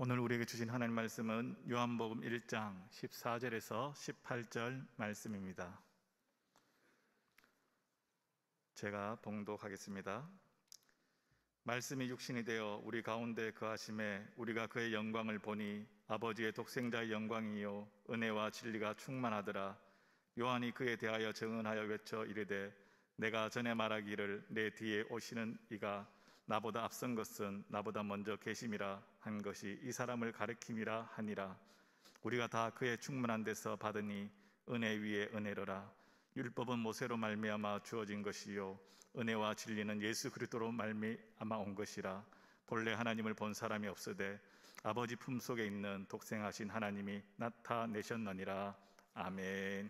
오늘 우리에게 주신 하나님 말씀은 요한복음 1장 14절에서 18절 말씀입니다. 제가 봉독하겠습니다. 말씀이 육신이 되어 우리 가운데 거하심에 우리가 그의 영광을 보니 아버지의 독생자의 영광이요 은혜와 진리가 충만하더라. 요한이 그에 대하여 증언하여 외쳐 이르되 내가 전에 말하기를 내 뒤에 오시는 이가 나보다 앞선 것은 나보다 먼저 계심이라 한 것이 이 사람을 가리킴이라 하니라. 우리가 다 그의 충만한 데서 받으니 은혜 위에 은혜로라. 율법은 모세로 말미암아 주어진 것이요 은혜와 진리는 예수 그리스도로 말미암아 온 것이라. 본래 하나님을 본 사람이 없으되 아버지 품속에 있는 독생하신 하나님이 나타내셨느니라. 아멘.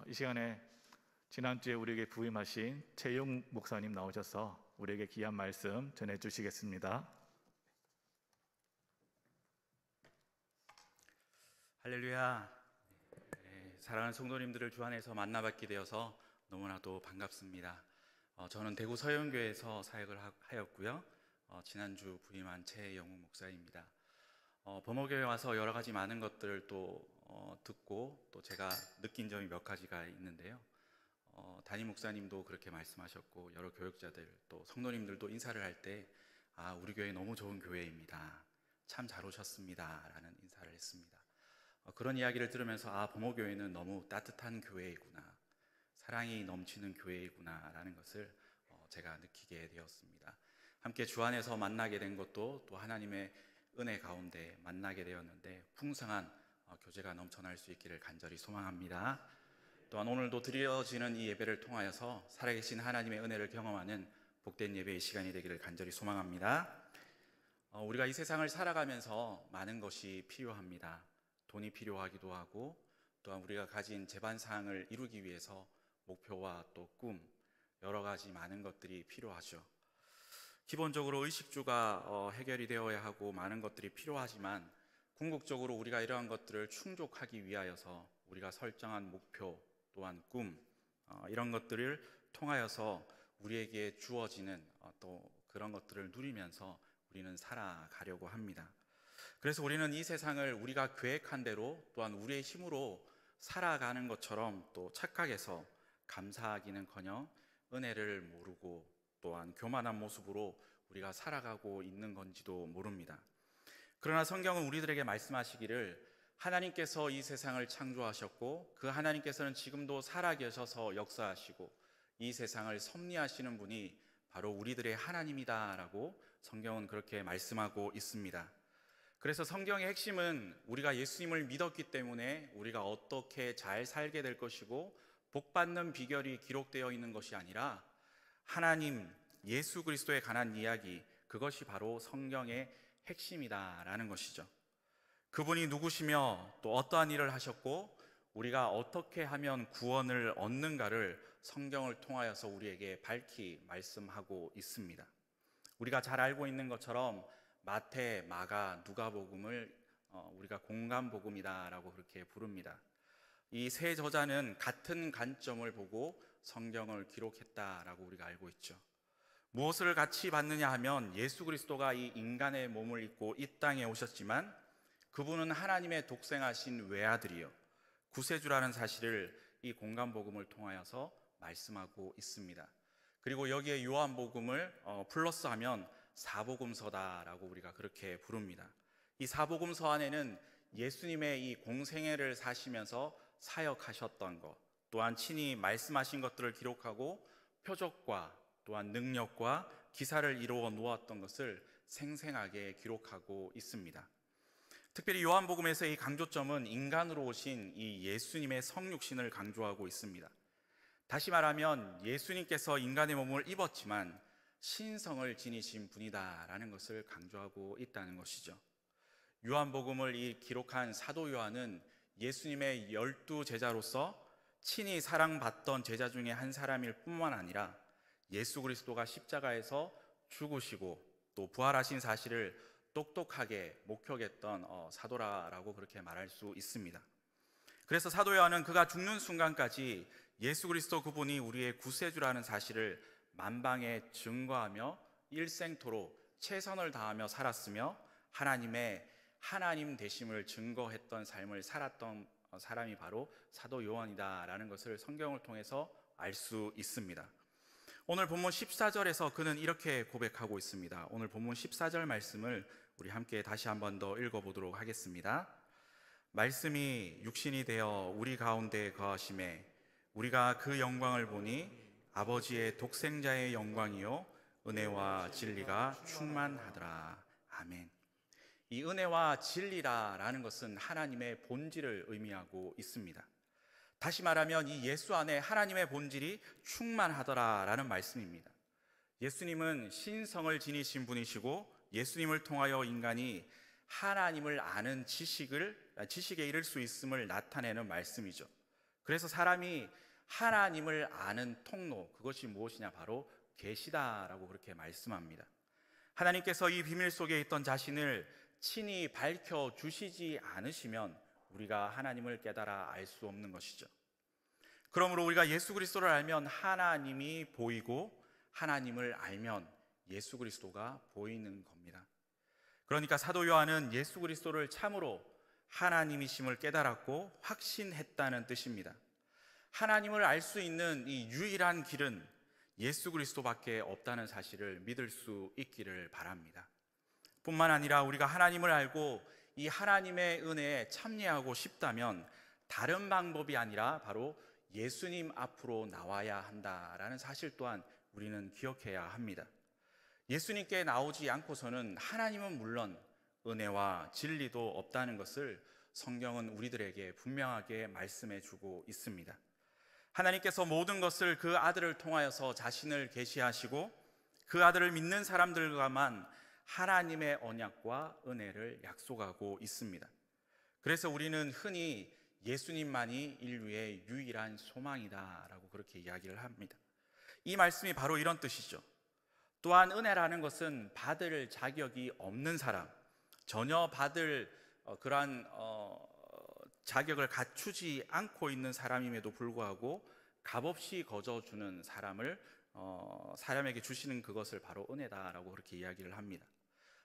이 시간에 지난주에 우리에게 부임하신 최용 목사님 나오셔서 우리에게 귀한 말씀 전해주시겠습니다. 할렐루야. 사랑하는 성도님들을 주 안에서 만나뵙게 되어서 너무나도 반갑습니다. 저는 대구 서영교회에서 사역을 하였고요. 지난주 부임한 최영욱 목사입니다. 범어교회 와서 여러 가지 많은 것들을 또 듣고 또 제가 느낀 점이 몇 가지가 있는데요. 담임 목사님도 그렇게 말씀하셨고 여러 교육자들 또 성도님들도 인사를 할 때 우리 교회 너무 좋은 교회입니다, 참 잘 오셨습니다 라는 인사를 했습니다. 그런 이야기를 들으면서 범어교회는 너무 따뜻한 교회이구나, 사랑이 넘치는 교회이구나 라는 것을 제가 느끼게 되었습니다. 함께 주 안에서 만나게 된 것도 또 하나님의 은혜 가운데 만나게 되었는데 풍성한 교제가 넘쳐날 수 있기를 간절히 소망합니다. 또한 오늘도 드려지는 이 예배를 통하여서 살아계신 하나님의 은혜를 경험하는 복된 예배의 시간이 되기를 간절히 소망합니다. 우리가 이 세상을 살아가면서 많은 것이 필요합니다. 돈이 필요하기도 하고 또한 우리가 가진 재반사항을 이루기 위해서 목표와 또 꿈, 여러 가지 많은 것들이 필요하죠. 기본적으로 의식주가 해결이 되어야 하고 많은 것들이 필요하지만 궁극적으로 우리가 이러한 것들을 충족하기 위하여서 우리가 설정한 목표 또한 꿈, 이런 것들을 통하여서 우리에게 주어지는 또 그런 것들을 누리면서 우리는 살아가려고 합니다. 그래서 우리는 이 세상을 우리가 계획한 대로 또한 우리의 힘으로 살아가는 것처럼 또 착각해서 감사하기는커녕 은혜를 모르고 또한 교만한 모습으로 우리가 살아가고 있는 건지도 모릅니다. 그러나 성경은 우리들에게 말씀하시기를 하나님께서 이 세상을 창조하셨고 그 하나님께서는 지금도 살아계셔서 역사하시고 이 세상을 섭리하시는 분이 바로 우리들의 하나님이다 라고 성경은 그렇게 말씀하고 있습니다. 그래서 성경의 핵심은 우리가 예수님을 믿었기 때문에 우리가 어떻게 잘 살게 될 것이고 복받는 비결이 기록되어 있는 것이 아니라 하나님, 예수 그리스도에 관한 이야기, 그것이 바로 성경의 핵심이다라는 것이죠. 그분이 누구시며 또 어떠한 일을 하셨고 우리가 어떻게 하면 구원을 얻는가를 성경을 통하여서 우리에게 밝히 말씀하고 있습니다. 우리가 잘 알고 있는 것처럼 마태, 마가, 누가복음을 우리가 공관복음이다라고 그렇게 부릅니다. 이 세 저자는 같은 관점을 보고 성경을 기록했다라고 우리가 알고 있죠. 무엇을 같이 봤느냐 하면 예수 그리스도가 이 인간의 몸을 입고 이 땅에 오셨지만 그분은 하나님의 독생하신 외아들이요 구세주라는 사실을 이 공관복음을 통하여서 말씀하고 있습니다. 그리고 여기에 요한복음을 플러스하면 사복음서다라고 우리가 그렇게 부릅니다. 이 사복음서 안에는 예수님의 이 공생애를 사시면서 사역하셨던 것, 또한 친히 말씀하신 것들을 기록하고 표적과 또한 능력과 기사를 이루어 놓았던 것을 생생하게 기록하고 있습니다. 특별히 요한복음에서 이 강조점은 인간으로 오신 이 예수님의 성육신을 강조하고 있습니다. 다시 말하면 예수님께서 인간의 몸을 입었지만 신성을 지니신 분이다라는 것을 강조하고 있다는 것이죠. 요한복음을 기록한 사도 요한은 예수님의 12 제자로서 친히 사랑받던 제자 중에 한 사람일 뿐만 아니라 예수 그리스도가 십자가에서 죽으시고 또 부활하신 사실을 똑똑하게 목격했던 사도라고 그렇게 말할 수 있습니다. 그래서 사도 요한은 그가 죽는 순간까지 예수 그리스도 그분이 우리의 구세주라는 사실을 만방에 증거하며 일생토록 최선을 다하며 살았으며 하나님의 하나님 되심을 증거했던 삶을 살았던 사람이 바로 사도 요한이다라는 것을 성경을 통해서 알 수 있습니다. 오늘 본문 14절에서 그는 이렇게 고백하고 있습니다. 오늘 본문 14절 말씀을 우리 함께 다시 한 번 더 읽어보도록 하겠습니다. 말씀이 육신이 되어 우리 가운데 거하심에 우리가 그 영광을 보니 아버지의 독생자의 영광이요 은혜와 진리가 충만하더라. 아멘. 이 은혜와 진리라는 것은 하나님의 본질을 의미하고 있습니다. 다시 말하면 이 예수 안에 하나님의 본질이 충만하더라라는 말씀입니다. 예수님은 신성을 지니신 분이시고 예수님을 통하여 인간이 하나님을 아는 지식에 이를 수 있음을 나타내는 말씀이죠. 그래서 사람이 하나님을 아는 통로, 그것이 무엇이냐? 바로 계시다라고 그렇게 말씀합니다. 하나님께서 이 비밀 속에 있던 자신을 친히 밝혀주시지 않으시면 우리가 하나님을 깨달아 알 수 없는 것이죠. 그러므로 우리가 예수 그리스도를 알면 하나님이 보이고 하나님을 알면 예수 그리스도가 보이는 겁니다. 그러니까 사도 요한은 예수 그리스도를 참으로 하나님이심을 깨달았고 확신했다는 뜻입니다. 하나님을 알 수 있는 이 유일한 길은 예수 그리스도밖에 없다는 사실을 믿을 수 있기를 바랍니다. 뿐만 아니라 우리가 하나님을 알고 이 하나님의 은혜에 참여하고 싶다면 다른 방법이 아니라 바로 예수님 앞으로 나와야 한다라는 사실 또한 우리는 기억해야 합니다. 예수님께 나오지 않고서는 하나님은 물론 은혜와 진리도 없다는 것을 성경은 우리들에게 분명하게 말씀해 주고 있습니다. 하나님께서 모든 것을 그 아들을 통하여서 자신을 계시하시고 그 아들을 믿는 사람들과만 하나님의 언약과 은혜를 약속하고 있습니다. 그래서 우리는 흔히 예수님만이 인류의 유일한 소망이다라고 그렇게 이야기를 합니다. 이 말씀이 바로 이런 뜻이죠. 또한 은혜라는 것은 받을 자격이 없는 사람, 전혀 받을 그러한 자격을 갖추지 않고 있는 사람임에도 불구하고 값없이 거저주는 사람에게 주시는 그것을 바로 은혜다라고 그렇게 이야기를 합니다.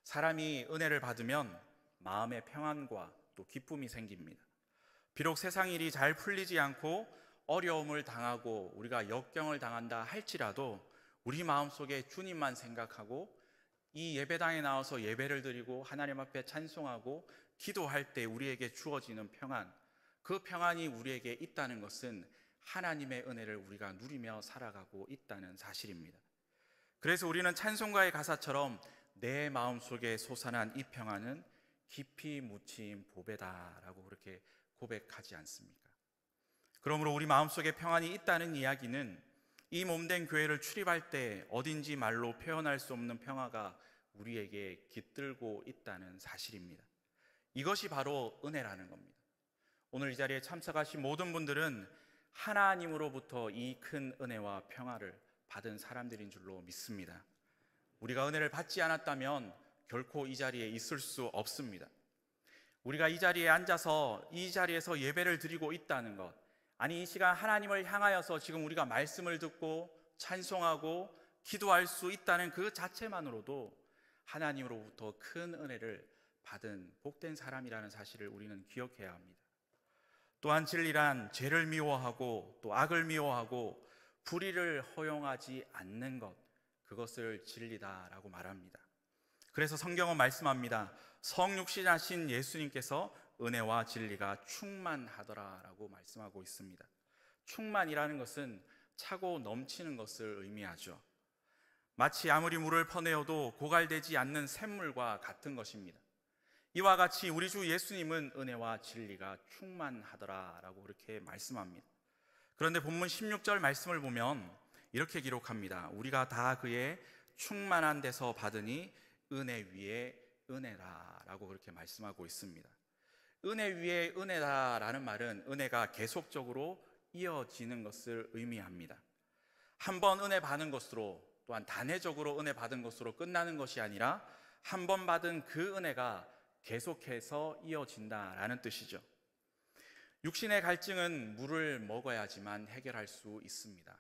사람이 은혜를 받으면 마음의 평안과 또 기쁨이 생깁니다. 비록 세상 일이 잘 풀리지 않고 어려움을 당하고 우리가 역경을 당한다 할지라도 우리 마음속에 주님만 생각하고 이 예배당에 나와서 예배를 드리고 하나님 앞에 찬송하고 기도할 때 우리에게 주어지는 평안, 그 평안이 우리에게 있다는 것은 하나님의 은혜를 우리가 누리며 살아가고 있다는 사실입니다. 그래서 우리는 찬송가의 가사처럼 내 마음속에 솟아난 이 평안은 깊이 묻힌 보배다라고 그렇게 고백하지 않습니까? 그러므로 우리 마음속에 평안이 있다는 이야기는 이 몸된 교회를 출입할 때 어딘지 말로 표현할 수 없는 평화가 우리에게 깃들고 있다는 사실입니다. 이것이 바로 은혜라는 겁니다. 오늘 이 자리에 참석하신 모든 분들은 하나님으로부터 이 큰 은혜와 평화를 받은 사람들인 줄로 믿습니다. 우리가 은혜를 받지 않았다면 결코 이 자리에 있을 수 없습니다. 우리가 이 자리에 앉아서 이 자리에서 예배를 드리고 있다는 것, 아니 이 시간 하나님을 향하여서 지금 우리가 말씀을 듣고 찬송하고 기도할 수 있다는 그 자체만으로도 하나님으로부터 큰 은혜를 받은 복된 사람이라는 사실을 우리는 기억해야 합니다. 또한 진리란 죄를 미워하고 또 악을 미워하고 불의를 허용하지 않는 것, 그것을 진리다라고 말합니다. 그래서 성경은 말씀합니다. 성육신하신 예수님께서 은혜와 진리가 충만하더라라고 말씀하고 있습니다. 충만이라는 것은 차고 넘치는 것을 의미하죠. 마치 아무리 물을 퍼내어도 고갈되지 않는 샘물과 같은 것입니다. 이와 같이 우리 주 예수님은 은혜와 진리가 충만하더라라고 그렇게 말씀합니다. 그런데 본문 16절 말씀을 보면 이렇게 기록합니다. 우리가 다 그의 충만한 데서 받으니 은혜 위에 은혜라라고 그렇게 말씀하고 있습니다. 은혜 위에 은혜다라는 말은 은혜가 계속적으로 이어지는 것을 의미합니다. 한 번 은혜 받은 것으로, 또한 단회적으로 은혜 받은 것으로 끝나는 것이 아니라 한 번 받은 그 은혜가 계속해서 이어진다라는 뜻이죠. 육신의 갈증은 물을 먹어야지만 해결할 수 있습니다.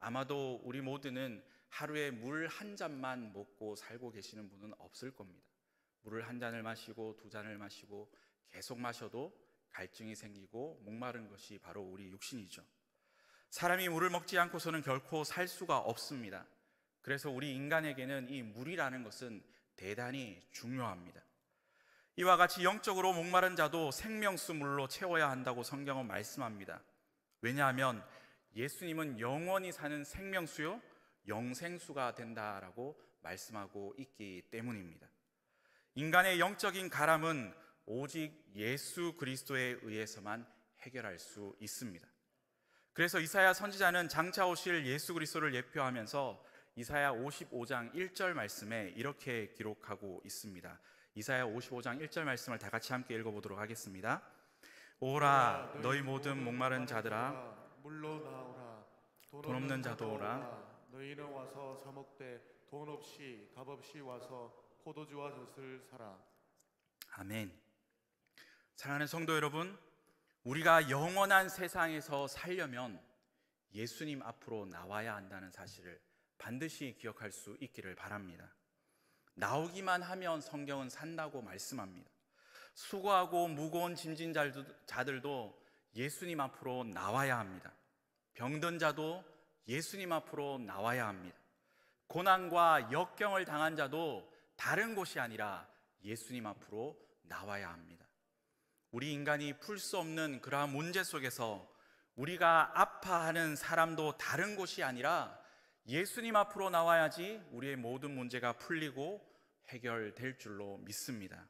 아마도 우리 모두는 하루에 물 한 잔만 먹고 살고 계시는 분은 없을 겁니다. 물을 한 잔을 마시고 두 잔을 마시고 계속 마셔도 갈증이 생기고 목마른 것이 바로 우리 육신이죠. 사람이 물을 먹지 않고서는 결코 살 수가 없습니다. 그래서 우리 인간에게는 이 물이라는 것은 대단히 중요합니다. 이와 같이 영적으로 목마른 자도 생명수 물로 채워야 한다고 성경은 말씀합니다. 왜냐하면 예수님은 영원히 사는 생명수요, 영생수가 된다라고 말씀하고 있기 때문입니다. 인간의 영적인 가람은 오직 예수 그리스도에 의해서만 해결할 수 있습니다. 그래서 이사야 선지자는 장차 오실 예수 그리스도를 예표하면서 이사야 55장 1절 말씀에 이렇게 기록하고 있습니다. 이사야 55장 1절 말씀을 다 같이 함께 읽어보도록 하겠습니다. 오라 너희 모든 목마른 자들아 물로 나오라. 돈 없는 자도 오라. 너희는 와서 사 먹되 돈 없이 값 없이 와서 포도주와 젖을 사라. 아멘. 사랑하는 성도 여러분, 우리가 영원한 세상에서 살려면 예수님 앞으로 나와야 한다는 사실을 반드시 기억할 수 있기를 바랍니다. 나오기만 하면 성경은 산다고 말씀합니다. 수고하고 무거운 짐진 자들도 예수님 앞으로 나와야 합니다. 병든 자도 예수님 앞으로 나와야 합니다. 고난과 역경을 당한 자도 다른 곳이 아니라 예수님 앞으로 나와야 합니다. 우리 인간이 풀 수 없는 그러한 문제 속에서 우리가 아파하는 사람도 다른 곳이 아니라 예수님 앞으로 나와야지 우리의 모든 문제가 풀리고 해결될 줄로 믿습니다.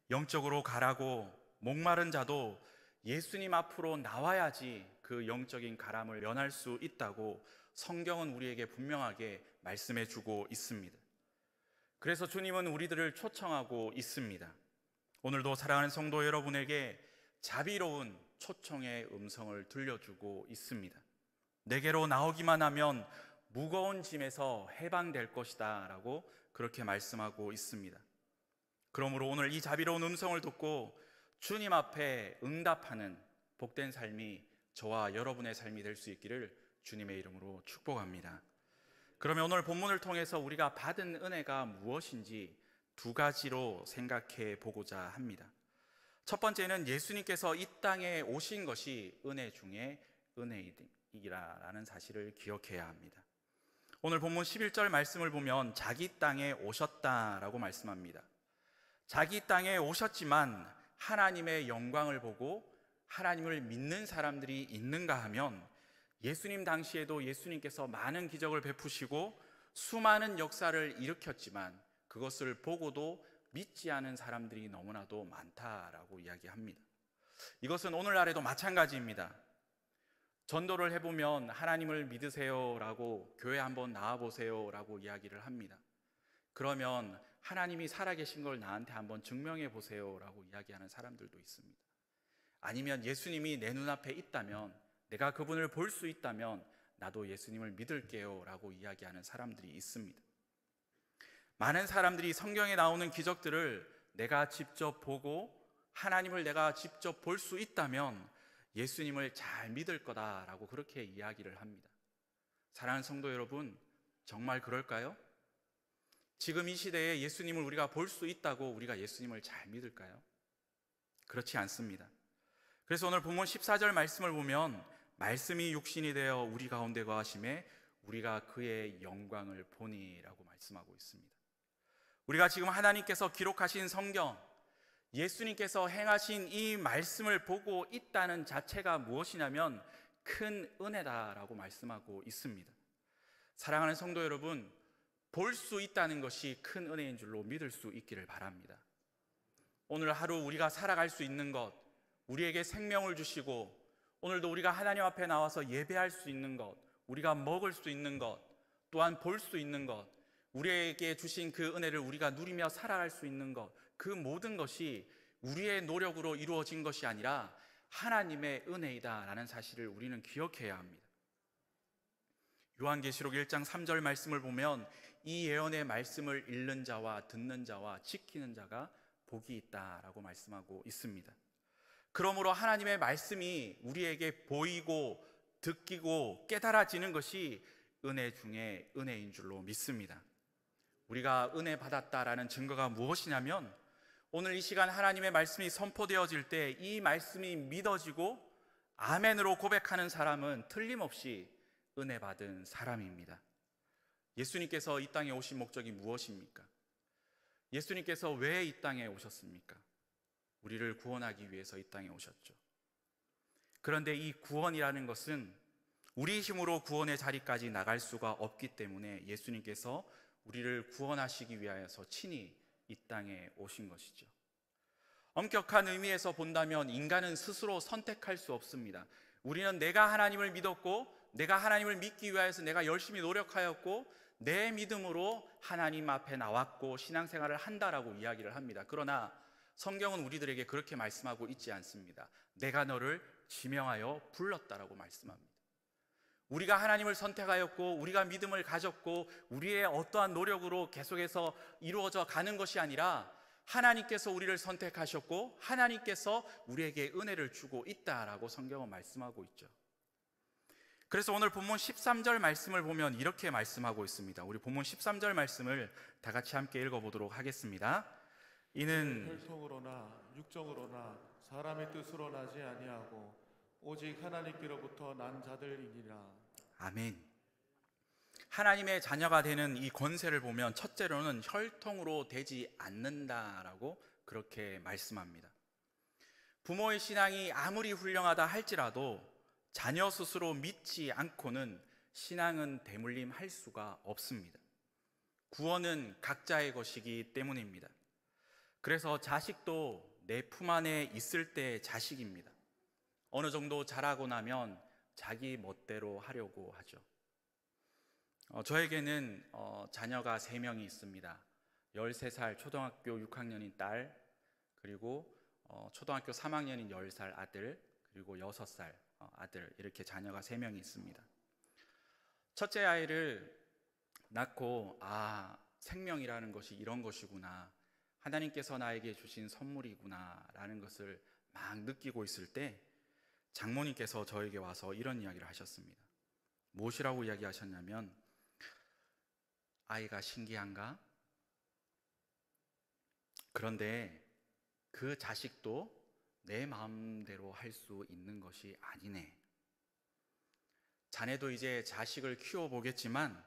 영적으로 가라고 목마른 자도 예수님 앞으로 나와야지 그 영적인 가람을 면할 수 있다고 성경은 우리에게 분명하게 말씀해 주고 있습니다. 그래서 주님은 우리들을 초청하고 있습니다. 오늘도 사랑하는 성도 여러분에게 자비로운 초청의 음성을 들려주고 있습니다. 내게로 나오기만 하면 무거운 짐에서 해방될 것이다 라고 그렇게 말씀하고 있습니다. 그러므로 오늘 이 자비로운 음성을 듣고 주님 앞에 응답하는 복된 삶이 저와 여러분의 삶이 될 수 있기를 주님의 이름으로 축복합니다. 그러면 오늘 본문을 통해서 우리가 받은 은혜가 무엇인지 두 가지로 생각해 보고자 합니다. 첫 번째는 예수님께서 이 땅에 오신 것이 은혜 중에 은혜이라는 사실을 기억해야 합니다. 오늘 본문 11절 말씀을 보면 자기 땅에 오셨다라고 말씀합니다. 자기 땅에 오셨지만 하나님의 영광을 보고 하나님을 믿는 사람들이 있는가 하면 예수님 당시에도 예수님께서 많은 기적을 베푸시고 수많은 역사를 일으켰지만 그것을 보고도 믿지 않은 사람들이 너무나도 많다라고 이야기합니다. 이것은 오늘날에도 마찬가지입니다. 전도를 해보면 하나님을 믿으세요라고 교회 한번 나와보세요라고 이야기를 합니다. 그러면 하나님이 살아계신 걸 나한테 한번 증명해 보세요라고 이야기하는 사람들도 있습니다. 아니면 예수님이 내 눈앞에 있다면, 내가 그분을 볼 수 있다면 나도 예수님을 믿을게요 라고 이야기하는 사람들이 있습니다. 많은 사람들이 성경에 나오는 기적들을 내가 직접 보고 하나님을 내가 직접 볼 수 있다면 예수님을 잘 믿을 거다라고 그렇게 이야기를 합니다. 사랑하는 성도 여러분, 정말 그럴까요? 지금 이 시대에 예수님을 우리가 볼 수 있다고 우리가 예수님을 잘 믿을까요? 그렇지 않습니다. 그래서 오늘 본문 14절 말씀을 보면 말씀이 육신이 되어 우리 가운데 거하심에 우리가 그의 영광을 보니라고 말씀하고 있습니다. 우리가 지금 하나님께서 기록하신 성경, 예수님께서 행하신 이 말씀을 보고 있다는 자체가 무엇이냐면 큰 은혜다라고 말씀하고 있습니다. 사랑하는 성도 여러분, 볼 수 있다는 것이 큰 은혜인 줄로 믿을 수 있기를 바랍니다. 오늘 하루 우리가 살아갈 수 있는 것, 우리에게 생명을 주시고 오늘도 우리가 하나님 앞에 나와서 예배할 수 있는 것, 우리가 먹을 수 있는 것, 또한 볼 수 있는 것, 우리에게 주신 그 은혜를 우리가 누리며 살아갈 수 있는 것, 그 모든 것이 우리의 노력으로 이루어진 것이 아니라 하나님의 은혜이다라는 사실을 우리는 기억해야 합니다. 요한계시록 1장 3절 말씀을 보면 이 예언의 말씀을 읽는 자와 듣는 자와 지키는 자가 복이 있다라고 말씀하고 있습니다. 그러므로 하나님의 말씀이 우리에게 보이고 듣기고 깨달아지는 것이 은혜 중에 은혜인 줄로 믿습니다. 우리가 은혜 받았다라는 증거가 무엇이냐면 오늘 이 시간 하나님의 말씀이 선포되어질 때 이 말씀이 믿어지고 아멘으로 고백하는 사람은 틀림없이 은혜 받은 사람입니다. 예수님께서 이 땅에 오신 목적이 무엇입니까? 예수님께서 왜 이 땅에 오셨습니까? 우리를 구원하기 위해서 이 땅에 오셨죠. 그런데 이 구원이라는 것은 우리 힘으로 구원의 자리까지 나갈 수가 없기 때문에 예수님께서 우리를 구원하시기 위하여서 친히 이 땅에 오신 것이죠. 엄격한 의미에서 본다면 인간은 스스로 선택할 수 없습니다. 우리는 내가 하나님을 믿었고 내가 하나님을 믿기 위하여서 내가 열심히 노력하였고 내 믿음으로 하나님 앞에 나왔고 신앙생활을 한다라고 이야기를 합니다. 그러나 성경은 우리들에게 그렇게 말씀하고 있지 않습니다. 내가 너를 지명하여 불렀다라고 말씀합니다. 우리가 하나님을 선택하였고 우리가 믿음을 가졌고 우리의 어떠한 노력으로 계속해서 이루어져 가는 것이 아니라 하나님께서 우리를 선택하셨고 하나님께서 우리에게 은혜를 주고 있다라고 성경은 말씀하고 있죠. 그래서 오늘 본문 13절 말씀을 보면 이렇게 말씀하고 있습니다. 우리 본문 13절 말씀을 다 같이 함께 읽어보도록 하겠습니다. 이는 혈통으로나 육정으로나 사람의 뜻으로 나지 아니하고 오직 하나님께로부터 난 자들이니라. 아멘. 하나님의 자녀가 되는 이 권세를 보면 첫째로는 혈통으로 되지 않는다라고 그렇게 말씀합니다. 부모의 신앙이 아무리 훌륭하다 할지라도 자녀 스스로 믿지 않고는 신앙은 대물림할 수가 없습니다. 구원은 각자의 것이기 때문입니다. 그래서 자식도 내 품 안에 있을 때 자식입니다. 어느 정도 자라고 나면 자기 멋대로 하려고 하죠. 저에게는 자녀가 3명이 있습니다. 13살 초등학교 6학년인 딸, 그리고 초등학교 3학년인 10살 아들, 그리고 6살 아들, 이렇게 자녀가 3명이 있습니다. 첫째 아이를 낳고 생명이라는 것이 이런 것이구나, 하나님께서 나에게 주신 선물이구나 라는 것을 막 느끼고 있을 때 장모님께서 저에게 와서 이런 이야기를 하셨습니다. 무엇이라고 이야기하셨냐면, 아이가 신기한가? 그런데 그 자식도 내 마음대로 할 수 있는 것이 아니네. 자네도 이제 자식을 키워보겠지만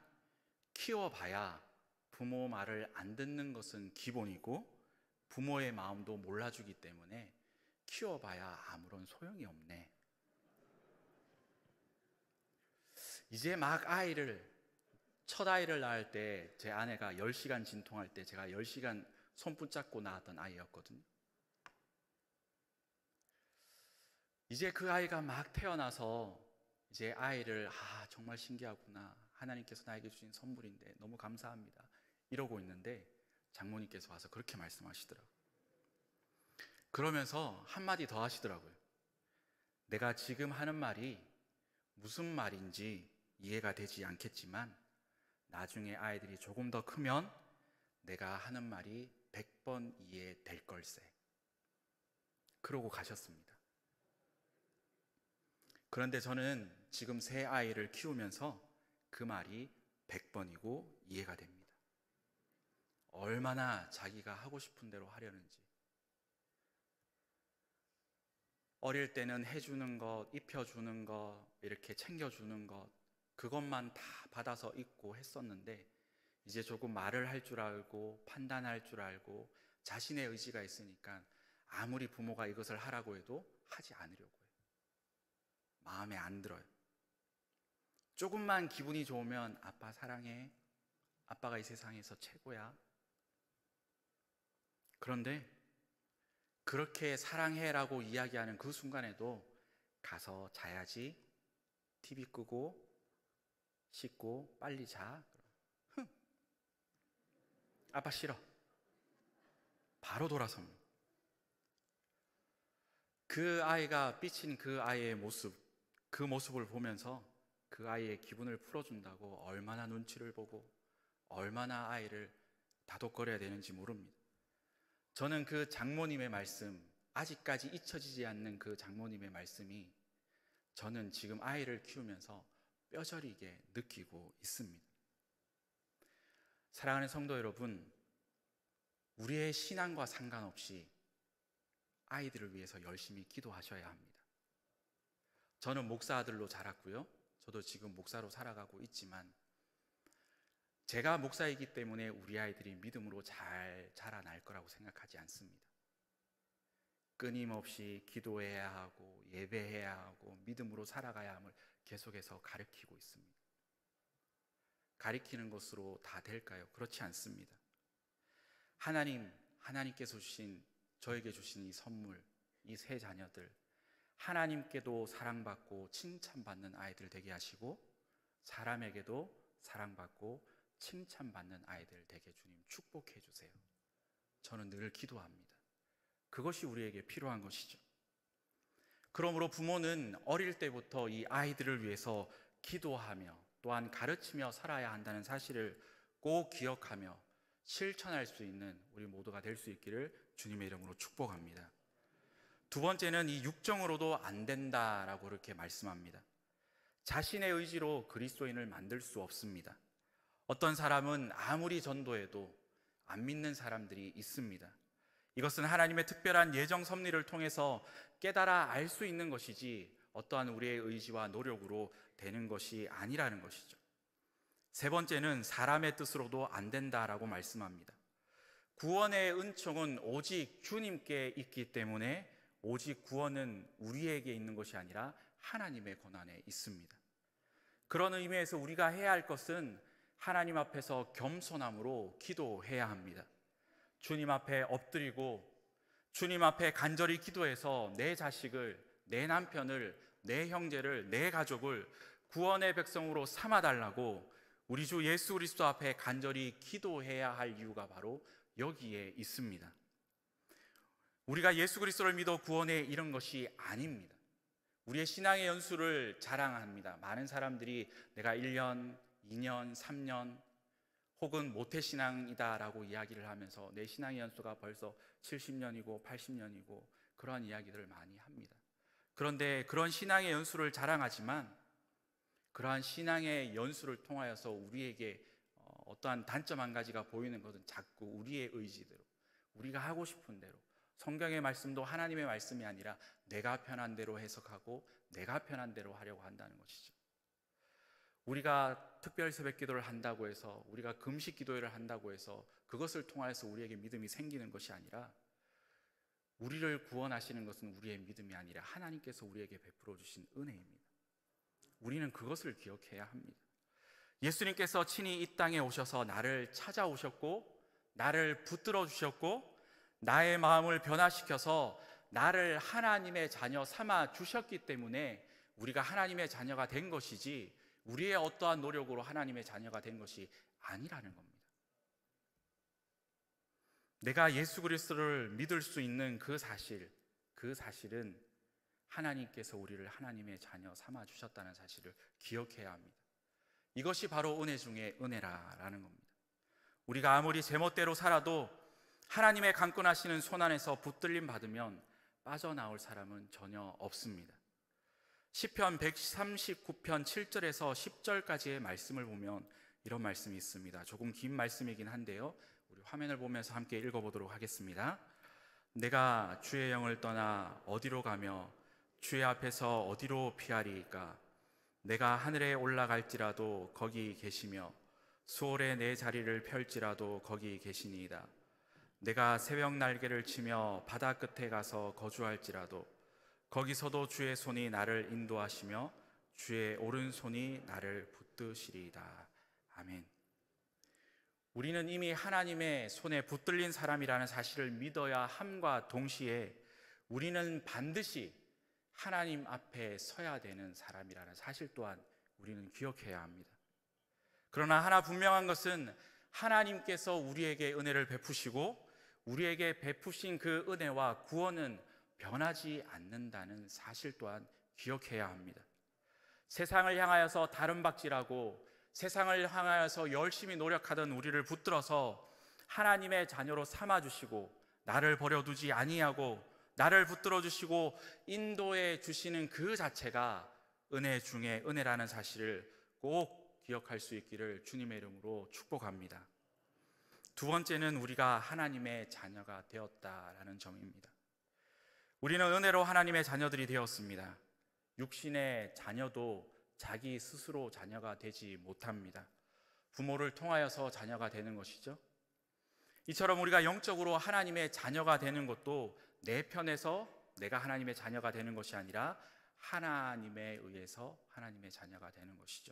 키워봐야 부모 말을 안 듣는 것은 기본이고 부모의 마음도 몰라주기 때문에 키워봐야 아무런 소용이 없네. 이제 막 첫 아이를 낳을 때 제 아내가 10시간 진통할 때 제가 10시간 손 붙잡고 낳았던 아이였거든요. 이제 그 아이가 막 태어나서 이제 아이를 정말 신기하구나, 하나님께서 나에게 주신 선물인데 너무 감사합니다 이러고 있는데 장모님께서 와서 그렇게 말씀하시더라고요. 그러면서 한마디 더 하시더라고요. 내가 지금 하는 말이 무슨 말인지 이해가 되지 않겠지만 나중에 아이들이 조금 더 크면 내가 하는 말이 100번 이해될 걸세. 그러고 가셨습니다. 그런데 저는 지금 3 아이를 키우면서 그 말이 100번이고 이해가 됩니다. 얼마나 자기가 하고 싶은 대로 하려는지. 어릴 때는 해주는 것, 입혀주는 것, 이렇게 챙겨주는 것, 그것만 다 받아서 입고 했었는데 이제 조금 말을 할 줄 알고 판단할 줄 알고 자신의 의지가 있으니까 아무리 부모가 이것을 하라고 해도 하지 않으려고 해요. 마음에 안 들어요. 조금만 기분이 좋으면 아빠 사랑해, 아빠가 이 세상에서 최고야. 그런데 그렇게 사랑해라고 이야기하는 그 순간에도 가서 자야지, TV 끄고 씻고 빨리 자. 아빠 싫어. 바로 돌아섭니다. 그 아이가 삐친 그 아이의 모습, 그 모습을 보면서 그 아이의 기분을 풀어준다고 얼마나 눈치를 보고 얼마나 아이를 다독거려야 되는지 모릅니다. 저는 그 장모님의 말씀, 아직까지 잊혀지지 않는 그 장모님의 말씀이 저는 지금 아이를 키우면서 뼈저리게 느끼고 있습니다. 사랑하는 성도 여러분, 우리의 신앙과 상관없이 아이들을 위해서 열심히 기도하셔야 합니다. 저는 목사 아들로 자랐고요. 저도 지금 목사로 살아가고 있지만 제가 목사이기 때문에 우리 아이들이 믿음으로 잘 자라날 거라고 생각하지 않습니다. 끊임없이 기도해야 하고 예배해야 하고 믿음으로 살아가야 함을 계속해서 가르치고 있습니다. 가르치는 것으로 다 될까요? 그렇지 않습니다. 하나님께서 주신, 저에게 주신 이 선물, 이 세 자녀들, 하나님께도 사랑받고 칭찬받는 아이들 되게 하시고 사람에게도 사랑받고 칭찬받는 아이들 되게 주님 축복해 주세요. 저는 늘 기도합니다. 그것이 우리에게 필요한 것이죠. 그러므로 부모는 어릴 때부터 이 아이들을 위해서 기도하며 또한 가르치며 살아야 한다는 사실을 꼭 기억하며 실천할 수 있는 우리 모두가 될 수 있기를 주님의 이름으로 축복합니다. 두 번째는 이 육정으로도 안 된다라고 이렇게 말씀합니다. 자신의 의지로 그리스도인을 만들 수 없습니다. 어떤 사람은 아무리 전도해도 안 믿는 사람들이 있습니다. 이것은 하나님의 특별한 예정 섭리를 통해서 깨달아 알 수 있는 것이지 어떠한 우리의 의지와 노력으로 되는 것이 아니라는 것이죠. 세 번째는 사람의 뜻으로도 안 된다라고 말씀합니다. 구원의 은총은 오직 주님께 있기 때문에 오직 구원은 우리에게 있는 것이 아니라 하나님의 권한에 있습니다. 그런 의미에서 우리가 해야 할 것은 하나님 앞에서 겸손함으로 기도해야 합니다. 주님 앞에 엎드리고 주님 앞에 간절히 기도해서 내 자식을, 내 남편을, 내 형제를, 내 가족을 구원의 백성으로 삼아달라고 우리 주 예수 그리스도 앞에 간절히 기도해야 할 이유가 바로 여기에 있습니다. 우리가 예수 그리스도를 믿어 구원에 이른 것이 아닙니다. 우리의 신앙의 연수를 자랑합니다. 많은 사람들이 내가 1년, 2년, 3년 혹은 모태신앙이다라고 이야기를 하면서 내 신앙의 연수가 벌써 70년이고 80년이고 그러한 이야기들을 많이 합니다. 그런데 그런 신앙의 연수를 자랑하지만 그러한 신앙의 연수를 통하여서 우리에게 어떠한 단점 한 가지가 보이는 것은 자꾸 우리의 의지대로, 우리가 하고 싶은 대로, 성경의 말씀도 하나님의 말씀이 아니라 내가 편한 대로 해석하고 내가 편한 대로 하려고 한다는 것이죠. 우리가 특별 새벽 기도를 한다고 해서, 우리가 금식 기도회를 한다고 해서 그것을 통하여서 우리에게 믿음이 생기는 것이 아니라 우리를 구원하시는 것은 우리의 믿음이 아니라 하나님께서 우리에게 베풀어 주신 은혜입니다. 우리는 그것을 기억해야 합니다. 예수님께서 친히 이 땅에 오셔서 나를 찾아오셨고 나를 붙들어 주셨고 나의 마음을 변화시켜서 나를 하나님의 자녀 삼아 주셨기 때문에 우리가 하나님의 자녀가 된 것이지 우리의 어떠한 노력으로 하나님의 자녀가 된 것이 아니라는 겁니다. 내가 예수 그리스도를 믿을 수 있는 그 사실은 하나님께서 우리를 하나님의 자녀 삼아 주셨다는 사실을 기억해야 합니다. 이것이 바로 은혜 중에 은혜라는 겁니다. 우리가 아무리 제멋대로 살아도 하나님의 강권하시는 손 안에서 붙들림 받으면 빠져나올 사람은 전혀 없습니다. 시편 139편 7절에서 10절까지의 말씀을 보면 이런 말씀이 있습니다. 조금 긴 말씀이긴 한데요, 우리 화면을 보면서 함께 읽어보도록 하겠습니다. 내가 주의 영을 떠나 어디로 가며 주의 앞에서 어디로 피하리이까? 내가 하늘에 올라갈지라도 거기 계시며 수월에 내 자리를 펼지라도 거기 계시니이다. 내가 새벽 날개를 치며 바다 끝에 가서 거주할지라도 거기서도 주의 손이 나를 인도하시며 주의 오른손이 나를 붙드시리이다. 아멘. 우리는 이미 하나님의 손에 붙들린 사람이라는 사실을 믿어야 함과 동시에 우리는 반드시 하나님 앞에 서야 되는 사람이라는 사실 또한 우리는 기억해야 합니다. 그러나 하나 분명한 것은 하나님께서 우리에게 은혜를 베푸시고 우리에게 베푸신 그 은혜와 구원은 변하지 않는다는 사실 또한 기억해야 합니다. 세상을 향하여서 다름박질하고 세상을 향하여서 열심히 노력하던 우리를 붙들어서 하나님의 자녀로 삼아주시고 나를 버려두지 아니하고 나를 붙들어 주시고 인도해 주시는 그 자체가 은혜 중에 은혜라는 사실을 꼭 기억할 수 있기를 주님의 이름으로 축복합니다. 두 번째는 우리가 하나님의 자녀가 되었다라는 점입니다. 우리는 은혜로 하나님의 자녀들이 되었습니다. 육신의 자녀도 자기 스스로 자녀가 되지 못합니다. 부모를 통하여서 자녀가 되는 것이죠. 이처럼 우리가 영적으로 하나님의 자녀가 되는 것도 내 편에서 내가 하나님의 자녀가 되는 것이 아니라 하나님에 의해서 하나님의 자녀가 되는 것이죠.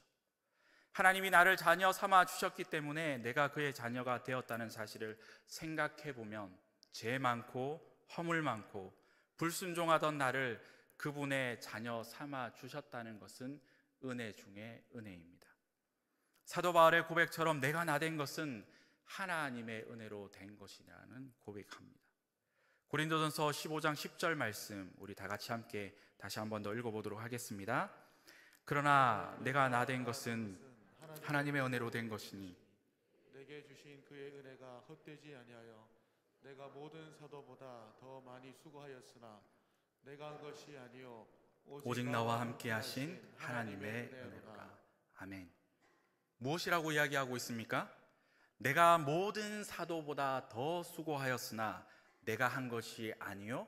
하나님이 나를 자녀 삼아 주셨기 때문에 내가 그의 자녀가 되었다는 사실을 생각해 보면 죄 많고 허물 많고 불순종하던 나를 그분의 자녀 삼아 주셨다는 것은 은혜 중에 은혜입니다. 사도 바울의 고백처럼 내가 나 된 것은 하나님의 은혜로 된 것이라는 고백합니다. 고린도전서 15장 10절 말씀 우리 다 같이 함께 다시 한 번 더 읽어보도록 하겠습니다. 그러나 내가 나 된 것은 하나님의 은혜로 된 것이니 내게 주신 그의 은혜가 헛되지 아니하여 내가 모든 사도보다 더 많이 수고하였으나 내가 한 것이 아니요 오직 나와 함께 하신 하나님의 은혜로라. 아멘. 무엇이라고 이야기하고 있습니까? 내가 모든 사도보다 더 수고하였으나 내가 한 것이 아니요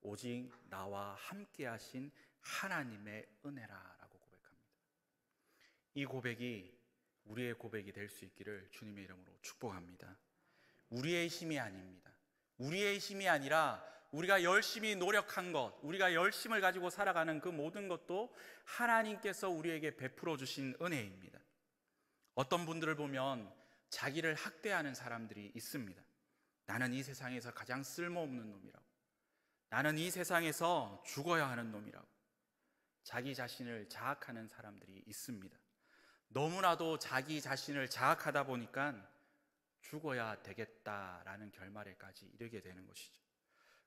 오직 나와 함께 하신 하나님의 은혜라라고 고백합니다. 이 고백이 우리의 고백이 될 수 있기를 주님의 이름으로 축복합니다. 우리의 힘이 아닙니다. 우리의 힘이 아니라 우리가 열심히 노력한 것, 우리가 열심을 가지고 살아가는 그 모든 것도 하나님께서 우리에게 베풀어 주신 은혜입니다. 어떤 분들을 보면 자기를 학대하는 사람들이 있습니다. 나는 이 세상에서 가장 쓸모없는 놈이라고, 나는 이 세상에서 죽어야 하는 놈이라고 자기 자신을 자학하는 사람들이 있습니다. 너무나도 자기 자신을 자학하다 보니까 죽어야 되겠다라는 결말에까지 이르게 되는 것이죠.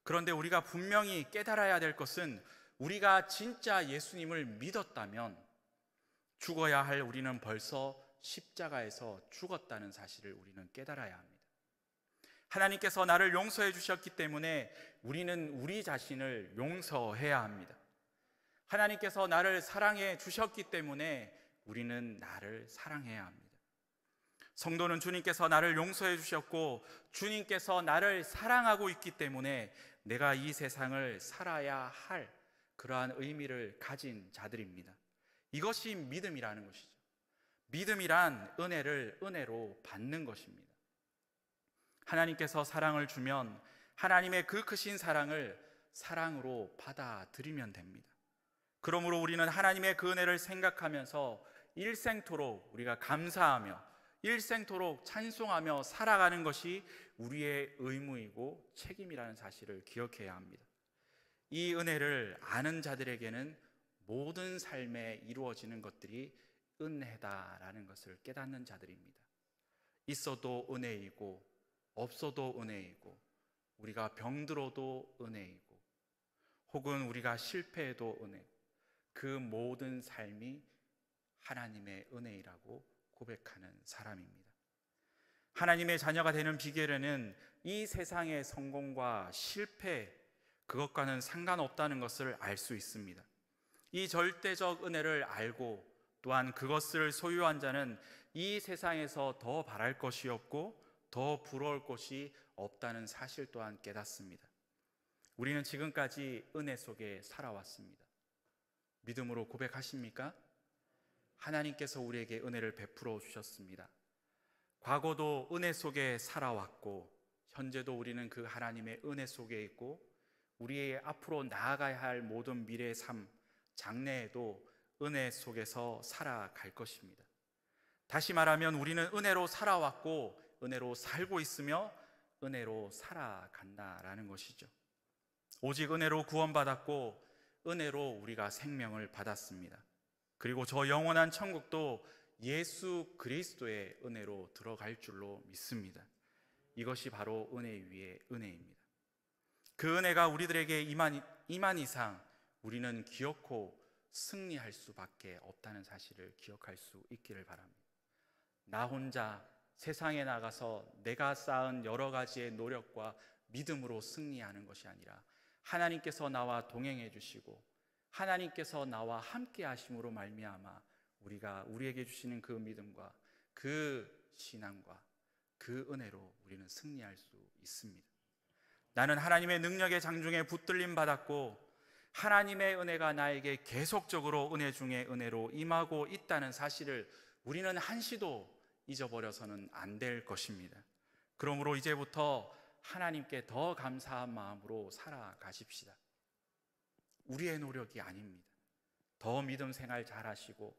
그런데 우리가 분명히 깨달아야 될 것은 우리가 진짜 예수님을 믿었다면 죽어야 할 우리는 벌써 십자가에서 죽었다는 사실을 우리는 깨달아야 합니다. 하나님께서 나를 용서해 주셨기 때문에 우리는 우리 자신을 용서해야 합니다. 하나님께서 나를 사랑해 주셨기 때문에 우리는 나를 사랑해야 합니다. 성도는 주님께서 나를 용서해 주셨고 주님께서 나를 사랑하고 있기 때문에 내가 이 세상을 살아야 할 그러한 의미를 가진 자들입니다. 이것이 믿음이라는 것이죠. 믿음이란 은혜를 은혜로 받는 것입니다. 하나님께서 사랑을 주면 하나님의 그 크신 사랑을 사랑으로 받아들이면 됩니다. 그러므로 우리는 하나님의 그 은혜를 생각하면서 일생토록 우리가 감사하며 일생토록 찬송하며 살아가는 것이 우리의 의무이고 책임이라는 사실을 기억해야 합니다. 이 은혜를 아는 자들에게는 모든 삶에 이루어지는 것들이 은혜다라는 것을 깨닫는 자들입니다. 있어도 은혜이고 없어도 은혜이고 우리가 병들어도 은혜이고 혹은 우리가 실패해도 은혜, 그 모든 삶이 하나님의 은혜이라고 고백하는 사람입니다. 하나님의 자녀가 되는 비결에는 이 세상의 성공과 실패, 그것과는 상관없다는 것을 알 수 있습니다. 이 절대적 은혜를 알고 또한 그것을 소유한 자는 이 세상에서 더 바랄 것이 없고 더 부러울 것이 없다는 사실 또한 깨닫습니다. 우리는 지금까지 은혜 속에 살아왔습니다. 믿음으로 고백하십니까? 하나님께서 우리에게 은혜를 베풀어 주셨습니다. 과거도 은혜 속에 살아왔고 현재도 우리는 그 하나님의 은혜 속에 있고 우리의 앞으로 나아가야 할 모든 미래의 삶, 장래에도 은혜 속에서 살아갈 것입니다. 다시 말하면 우리는 은혜로 살아왔고 은혜로 살고 있으며 은혜로 살아간다라는 것이죠. 오직 은혜로 구원받았고 은혜로 우리가 생명을 받았습니다. 그리고 저 영원한 천국도 예수 그리스도의 은혜로 들어갈 줄로 믿습니다. 이것이 바로 은혜 위의 은혜입니다. 그 은혜가 우리들에게 임한 이상 우리는 기어코 승리할 수밖에 없다는 사실을 기억할 수 있기를 바랍니다. 나 혼자 세상에 나가서 내가 쌓은 여러 가지의 노력과 믿음으로 승리하는 것이 아니라 하나님께서 나와 동행해 주시고 하나님께서 나와 함께 하심으로 말미암아 우리가 우리에게 주시는 그 믿음과 그 신앙과 그 은혜로 우리는 승리할 수 있습니다. 나는 하나님의 능력의 장중에 붙들림 받았고 하나님의 은혜가 나에게 계속적으로 은혜 중에 은혜로 임하고 있다는 사실을 우리는 한시도 잊어버려서는 안 될 것입니다. 그러므로 이제부터 하나님께 더 감사한 마음으로 살아가십시다. 우리의 노력이 아닙니다. 더 믿음 생활 잘하시고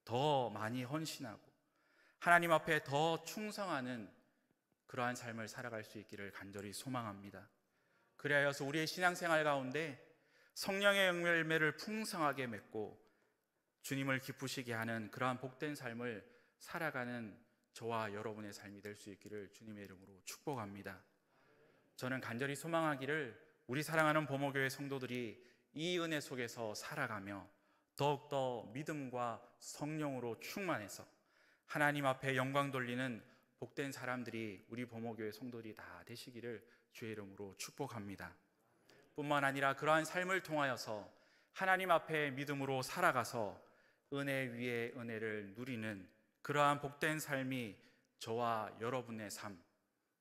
더 많이 헌신하고 하나님 앞에 더 충성하는 그러한 삶을 살아갈 수 있기를 간절히 소망합니다. 그리하여서 우리의 신앙생활 가운데 성령의 열매를 풍성하게 맺고 주님을 기쁘시게 하는 그러한 복된 삶을 살아가는 저와 여러분의 삶이 될 수 있기를 주님의 이름으로 축복합니다. 저는 간절히 소망하기를 우리 사랑하는 보모교회 성도들이 이 은혜 속에서 살아가며 더욱더 믿음과 성령으로 충만해서 하나님 앞에 영광 돌리는 복된 사람들이 우리 보모교회 성도들이 다 되시기를 주의 이름으로 축복합니다. 뿐만 아니라 그러한 삶을 통하여서 하나님 앞에 믿음으로 살아가서 은혜 위에 은혜를 누리는 그러한 복된 삶이 저와 여러분의 삶,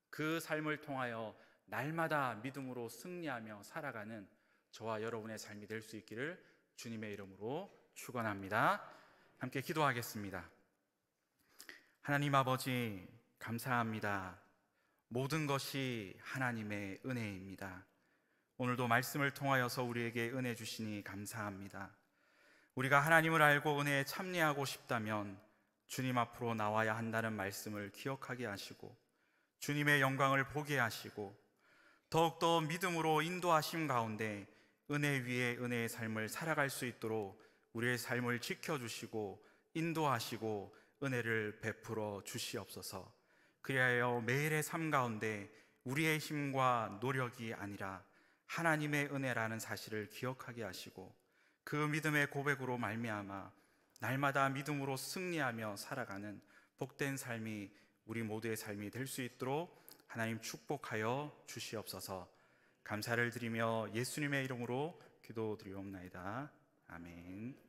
그 삶을 통하여 날마다 믿음으로 승리하며 살아가는 저와 여러분의 삶이 될 수 있기를 주님의 이름으로 축원합니다. 함께 기도하겠습니다. 하나님 아버지, 감사합니다. 모든 것이 하나님의 은혜입니다. 오늘도 말씀을 통하여서 우리에게 은혜 주시니 감사합니다. 우리가 하나님을 알고 은혜에 참여하고 싶다면 주님 앞으로 나와야 한다는 말씀을 기억하게 하시고 주님의 영광을 보게 하시고 더욱더 믿음으로 인도하심 가운데 은혜 위에 은혜의 삶을 살아갈 수 있도록 우리의 삶을 지켜주시고 인도하시고 은혜를 베풀어 주시옵소서. 그리하여 매일의 삶 가운데 우리의 힘과 노력이 아니라 하나님의 은혜라는 사실을 기억하게 하시고 그 믿음의 고백으로 말미암아 날마다 믿음으로 승리하며 살아가는 복된 삶이 우리 모두의 삶이 될 수 있도록 하나님 축복하여 주시옵소서. 감사를 드리며 예수님의 이름으로 기도드리옵나이다. 아멘.